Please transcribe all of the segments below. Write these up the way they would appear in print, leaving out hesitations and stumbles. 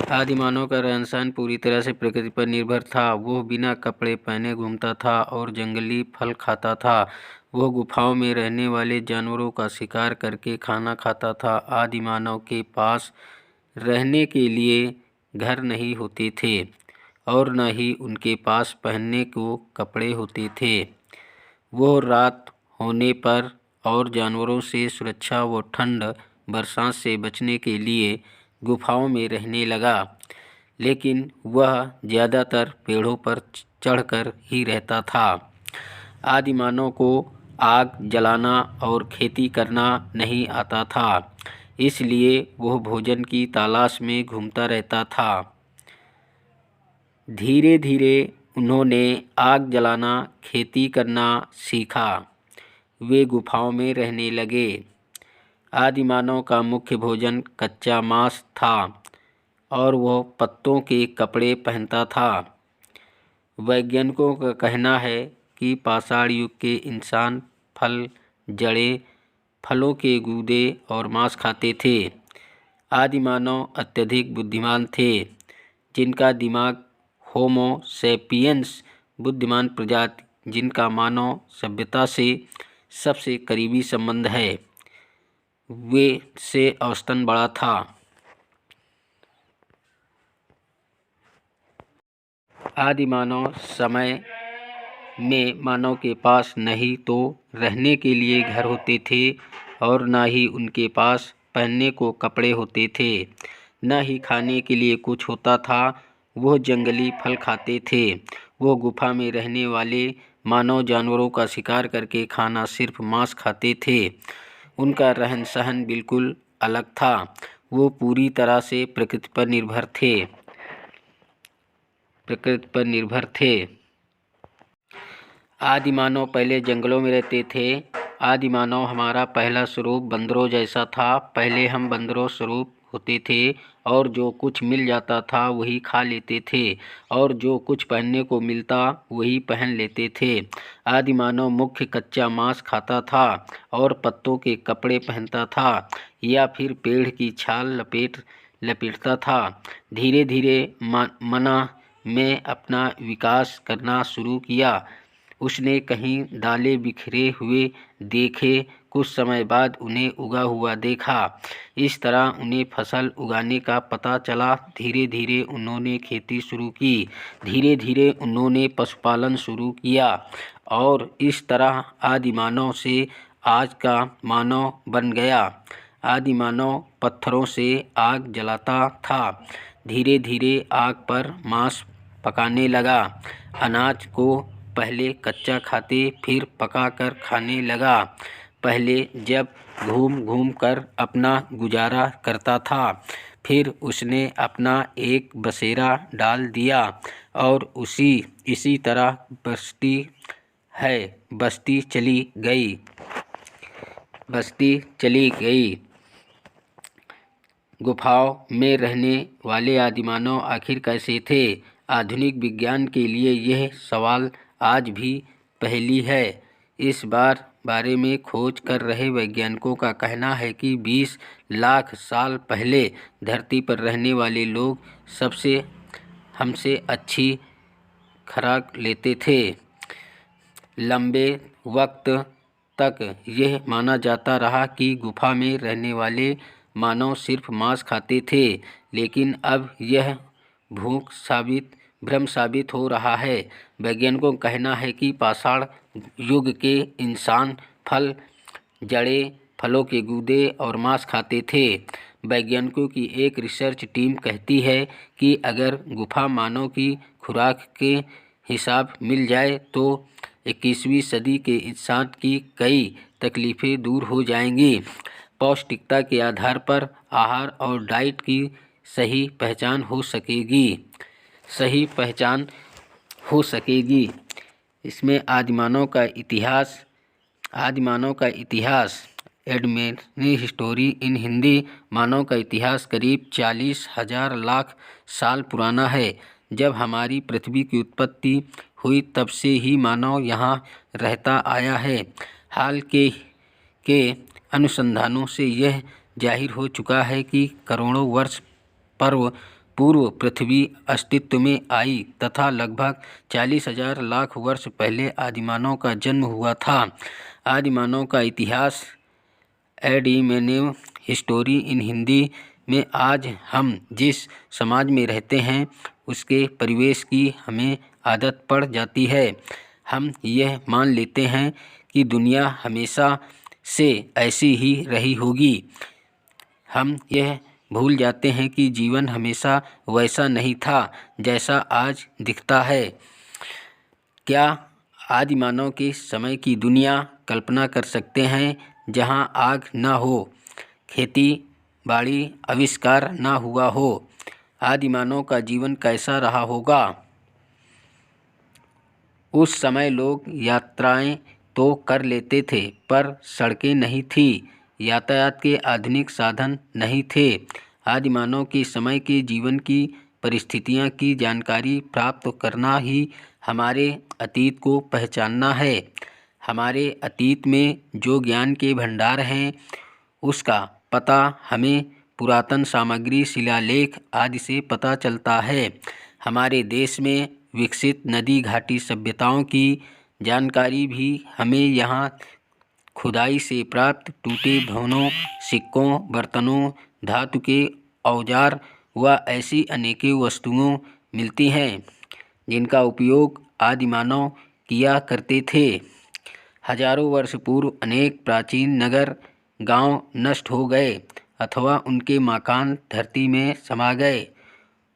आदिमानव का रहन-सहन पूरी तरह से प्रकृति पर निर्भर था। वह बिना कपड़े पहने घूमता था और जंगली फल खाता था। वह गुफाओं में रहने वाले जानवरों का शिकार करके खाना खाता था। आदिमानव के पास रहने के लिए घर नहीं होते थे और न ही उनके पास पहनने को कपड़े होते थे। वह रात होने पर और जानवरों से सुरक्षा व ठंड बरसात से बचने के लिए गुफाओं में रहने लगा, लेकिन वह ज़्यादातर पेड़ों पर चढ़कर ही रहता था। आदिमानव को आग जलाना और खेती करना नहीं आता था, इसलिए वह भोजन की तलाश में घूमता रहता था। धीरे धीरे उन्होंने आग जलाना, खेती करना सीखा। वे गुफाओं में रहने लगे। आदिमानव का मुख्य भोजन कच्चा मांस था और वह पत्तों के कपड़े पहनता था। वैज्ञानिकों का कहना है कि पाषाण युग के इंसान फल, जड़ें, फलों के गूदे और मांस खाते थे। आदिमानव अत्यधिक बुद्धिमान थे, जिनका दिमाग होमो सैपियंस बुद्धिमान प्रजाति जिनका मानव सभ्यता से सबसे करीबी संबंध है, वे से औसतन बड़ा था। आदिमानव समय में मानव के पास नहीं तो रहने के लिए घर होते थे और न ही उनके पास पहनने को कपड़े होते थे, न ही खाने के लिए कुछ होता था। वह जंगली फल खाते थे। वो गुफा में रहने वाले मानव जानवरों का शिकार करके खाना सिर्फ मांस खाते थे। उनका रहन सहन बिल्कुल अलग था। वो पूरी तरह से प्रकृति पर निर्भर थे। आदिमानव पहले जंगलों में रहते थे। आदिमानव हमारा पहला स्वरूप बंदरों जैसा था। पहले हम बंदरों स्वरूप होते थे और जो कुछ मिल जाता था वही खा लेते थे और जो कुछ पहनने को मिलता वही पहन लेते थे। आदिमानव मुख्य कच्चा मांस खाता था और पत्तों के कपड़े पहनता था या फिर पेड़ की छाल लपेटता था। धीरे धीरे मना में अपना विकास करना शुरू किया। उसने कहीं दाले बिखरे हुए देखे, कुछ समय बाद उन्हें उगा हुआ देखा। इस तरह उन्हें फसल उगाने का पता चला। धीरे धीरे उन्होंने खेती शुरू की। धीरे धीरे उन्होंने पशुपालन शुरू किया और इस तरह आदिमानव से आज का मानव बन गया। आदिमानव पत्थरों से आग जलाता था। धीरे धीरे आग पर मांस पकाने लगा। अनाज को पहले कच्चा खाते फिर पकाकर खाने लगा। पहले जब घूम घूम कर अपना गुजारा करता था, फिर उसने अपना एक बसेरा डाल दिया और इसी तरह बस्ती चली गई। गुफाओं में रहने वाले आदिमानव आखिर कैसे थे? आधुनिक विज्ञान के लिए यह सवाल आज भी पहेली है। इस बारे में खोज कर रहे वैज्ञानिकों का कहना है कि 20 लाख साल पहले धरती पर रहने वाले लोग हमसे अच्छी खुराक लेते थे। लंबे वक्त तक यह माना जाता रहा कि गुफा में रहने वाले मानव सिर्फ मांस खाते थे, लेकिन अब यह भ्रम साबित हो रहा है। वैज्ञानिकों का कहना है कि पाषाण युग के इंसान फल, जड़ें, फलों के गूदे और मांस खाते थे। वैज्ञानिकों की एक रिसर्च टीम कहती है कि अगर गुफा मानव की खुराक के हिसाब मिल जाए तो 21वीं सदी के इंसान की कई तकलीफ़ें दूर हो जाएंगी। पौष्टिकता के आधार पर आहार और डाइट की सही पहचान हो सकेगी। इसमें आदिमानव का इतिहास एडमेनी हिस्टोरी इन हिंदी। मानव का इतिहास करीब 40,000 लाख साल पुराना है। जब हमारी पृथ्वी की उत्पत्ति हुई तब से ही मानव यहाँ रहता आया है। हाल के अनुसंधानों से यह जाहिर हो चुका है कि करोड़ों वर्ष पूर्व पूर्व पृथ्वी अस्तित्व में आई तथा लगभग 40,000 लाख वर्ष पहले आदिमानव का जन्म हुआ था। आदिमानव का इतिहास एडिमेनिव हिस्टोरी इन हिंदी में आज हम जिस समाज में रहते हैं उसके परिवेश की हमें आदत पड़ जाती है। हम यह मान लेते हैं कि दुनिया हमेशा से ऐसी ही रही होगी। हम यह भूल जाते हैं कि जीवन हमेशा वैसा नहीं था जैसा आज दिखता है। क्या आदिमानव के समय की दुनिया कल्पना कर सकते हैं जहां आग न हो, खेती बाड़ी आविष्कार न हुआ हो? आदिमानव का जीवन कैसा रहा होगा? उस समय लोग यात्राएं तो कर लेते थे पर सड़कें नहीं थी, यातायात के आधुनिक साधन नहीं थे। आदिमानव के समय के जीवन की परिस्थितियां की जानकारी प्राप्त करना ही हमारे अतीत को पहचानना है। हमारे अतीत में जो ज्ञान के भंडार हैं उसका पता हमें पुरातन सामग्री, शिलालेख आदि से पता चलता है। हमारे देश में विकसित नदी घाटी सभ्यताओं की जानकारी भी हमें यहाँ खुदाई से प्राप्त टूटे भवनों, सिक्कों, बर्तनों, धातु के औजार व ऐसी अनेकों वस्तुओं मिलती हैं जिनका उपयोग आदिमानव किया करते थे। हजारों वर्ष पूर्व अनेक प्राचीन नगर गांव नष्ट हो गए अथवा उनके मकान धरती में समा गए।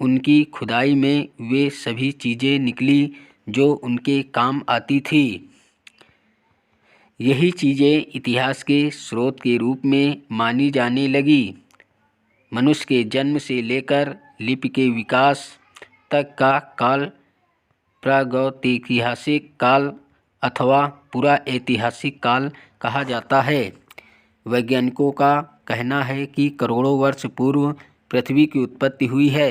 उनकी खुदाई में वे सभी चीज़ें निकली जो उनके काम आती थी। यही चीज़ें इतिहास के स्रोत के रूप में मानी जाने लगी। मनुष्य के जन्म से लेकर लिपि के विकास तक का काल प्रागैतिहासिक काल अथवा पूरा ऐतिहासिक काल कहा जाता है। वैज्ञानिकों का कहना है कि करोड़ों वर्ष पूर्व पृथ्वी की उत्पत्ति हुई है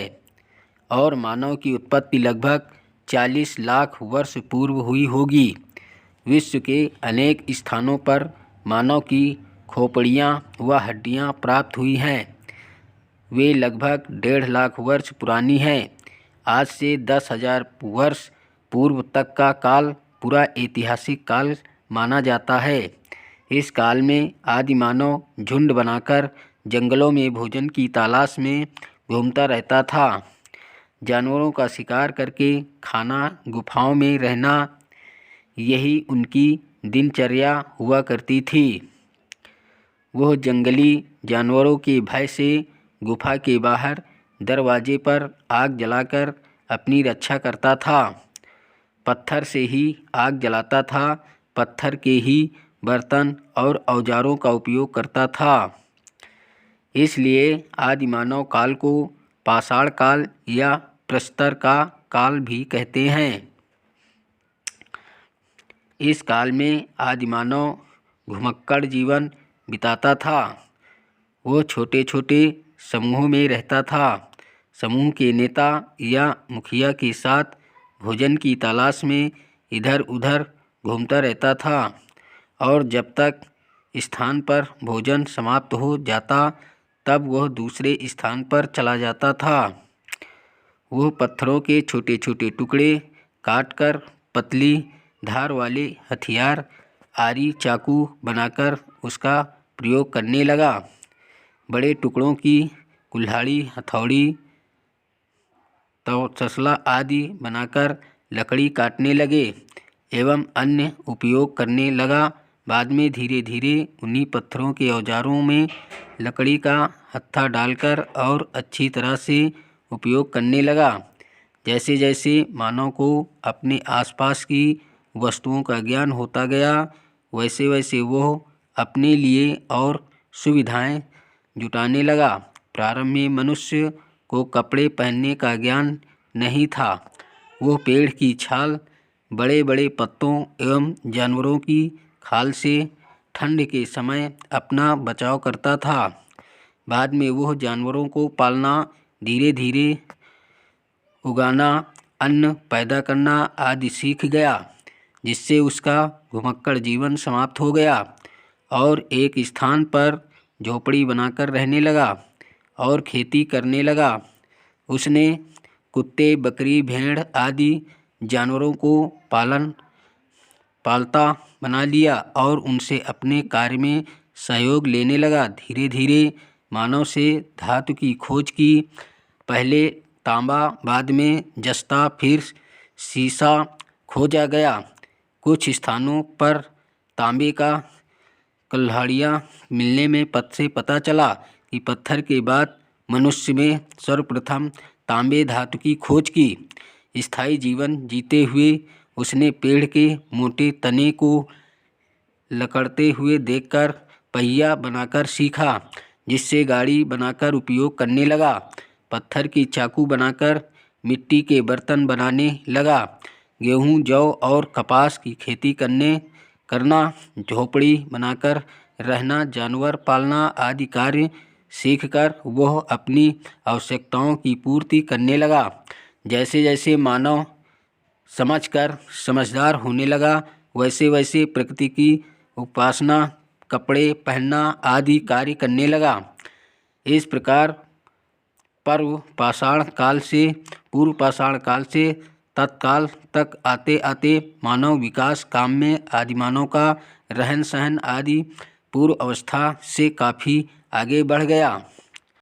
और मानव की उत्पत्ति लगभग 40 लाख वर्ष पूर्व हुई होगी। विश्व के अनेक स्थानों पर मानव की खोपड़ियाँ व हड्डियाँ प्राप्त हुई हैं। वे लगभग 1.5 लाख वर्ष पुरानी हैं। आज से 10,000 वर्ष पूर्व तक का काल पूरा ऐतिहासिक काल माना जाता है। इस काल में आदिमानव झुंड बनाकर जंगलों में भोजन की तलाश में घूमता रहता था। जानवरों का शिकार करके खाना, गुफाओं में रहना, यही उनकी दिनचर्या हुआ करती थी। वह जंगली जानवरों के भय से गुफा के बाहर दरवाजे पर आग जलाकर अपनी रक्षा करता था। पत्थर से ही आग जलाता था, पत्थर के ही बर्तन और औजारों का उपयोग करता था। इसलिए आदिमानव काल को पाषाण काल या प्रस्तर का काल भी कहते हैं। इस काल में आदिमानव घुमक्कड़ जीवन बिताता था। वो छोटे छोटे समूहों में रहता था। समूह के नेता या मुखिया के साथ भोजन की तलाश में इधर उधर घूमता रहता था और जब तक स्थान पर भोजन समाप्त हो जाता तब वह दूसरे स्थान पर चला जाता था। वह पत्थरों के छोटे छोटे टुकड़े काटकर पतली धार वाले हथियार, आरी, चाकू बनाकर उसका प्रयोग करने लगा। बड़े टुकड़ों की कुल्हाड़ी, हथौड़ी, तसला आदि बनाकर लकड़ी काटने लगे एवं अन्य उपयोग करने लगा। बाद में धीरे धीरे उन्हीं पत्थरों के औजारों में लकड़ी का हत्था डालकर और अच्छी तरह से उपयोग करने लगा। जैसे जैसे मानव को अपने आसपास की वस्तुओं का ज्ञान होता गया वैसे वैसे वह अपने लिए और सुविधाएं जुटाने लगा। प्रारंभ में मनुष्य को कपड़े पहनने का ज्ञान नहीं था। वह पेड़ की छाल, बड़े बड़े पत्तों एवं जानवरों की खाल से ठंड के समय अपना बचाव करता था। बाद में वह जानवरों को पालना, धीरे धीरे उगाना, अन्न पैदा करना आदि सीख गया, जिससे उसका घुमक्कड़ जीवन समाप्त हो गया और एक स्थान पर झोपड़ी बनाकर रहने लगा और खेती करने लगा। उसने कुत्ते, बकरी, भेड़ आदि जानवरों को पालता बना लिया और उनसे अपने कार्य में सहयोग लेने लगा। धीरे धीरे मानव से धातु की खोज की। पहले तांबा, बाद में जस्ता, फिर सीसा खोजा गया। कुछ स्थानों पर तांबे का कुल्हाड़ियाँ मिलने में से पता चला कि पत्थर के बाद मनुष्य में सर्वप्रथम तांबे धातु की खोज की। स्थायी जीवन जीते हुए उसने पेड़ के मोटे तने को लकड़ते हुए देखकर पहिया बनाकर सीखा, जिससे गाड़ी बनाकर उपयोग करने लगा। पत्थर की चाकू बनाकर मिट्टी के बर्तन बनाने लगा। गेहूँ, जौ और कपास की खेती करना, झोपड़ी बनाकर रहना, जानवर पालना आदि कार्य सीखकर वह अपनी आवश्यकताओं की पूर्ति करने लगा। जैसे जैसे मानव समझकर समझदार होने लगा, वैसे वैसे प्रकृति की उपासना, कपड़े पहनना आदि कार्य करने लगा। इस प्रकार पूर्व पाषाण काल से तत्काल तक आते आते मानव विकास काम में आदिमानव का रहन सहन आदि पूर्व अवस्था से काफ़ी आगे बढ़ गया।